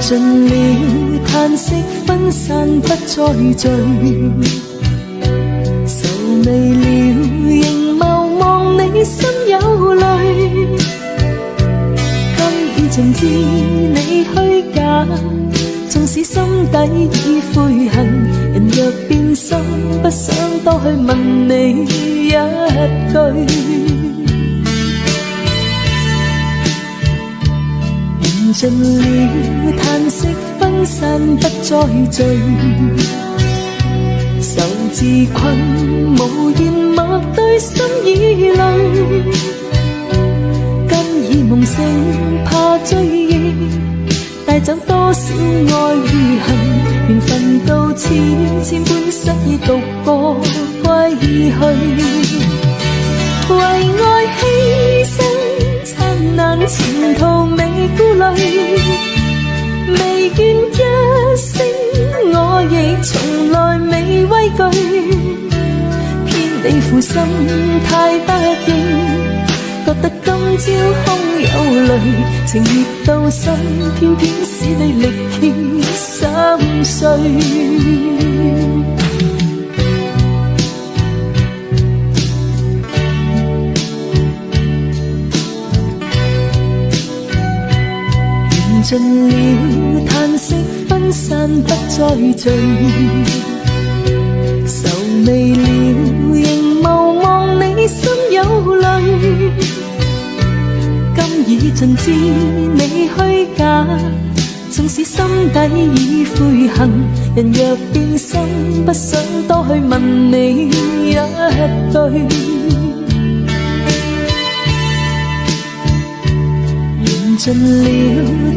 盡了嘆息分散不再聚，愁眉了仍眸望你心有淚，今已盡知你虛假，縱使心底已悔恨，人若變心不想多去問你一句，緣盡了嘆息分散不再聚，愁自困無言默對心已累，今已夢醒怕追憶，帶走多少愛與恨，緣分到此千般失意獨個歸去，為愛犧牲燦爛前途未顧慮，未怨一聲我亦從來未畏懼，偏你負心太不應，覺得今朝空有淚，情熱到心偏偏使你力竭心碎，緣盡了嘆息分散不再聚，愁眉了仍眸望你心有淚，今已盡知你虛假，縱使心底已悔恨，人若變心不想多去問你一句，緣盡了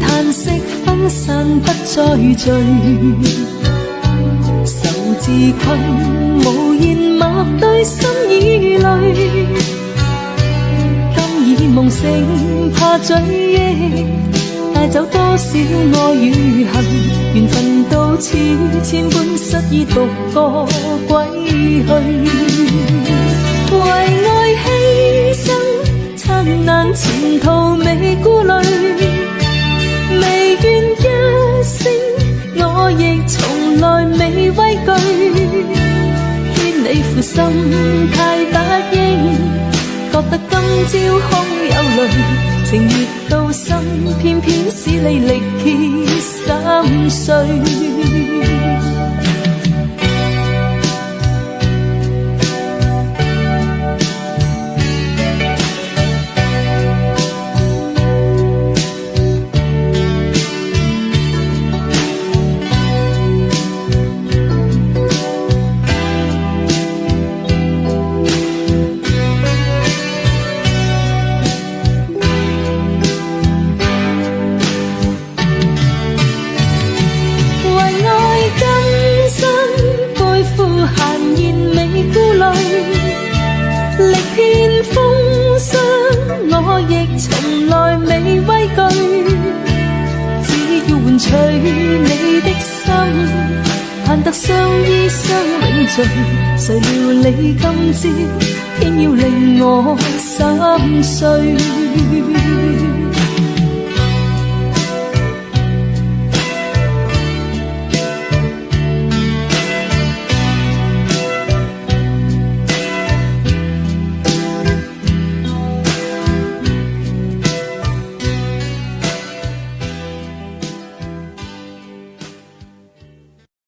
嘆息分散不再聚，愁自困無言默對心已累，今已夢醒怕追憶，帶走多少愛與恨，緣分到此千般失意獨個歸去，為愛犧牲燦爛前途未顧慮，未怨一聲我亦從來未畏懼，牽你負心太不應，覺得今朝空有淚，情熱到心偏偏使你力竭心碎，力遍風霜我亦從來未畏懼，只要換取你的心，盼得相依相永聚，誰料你今朝偏要令我心碎。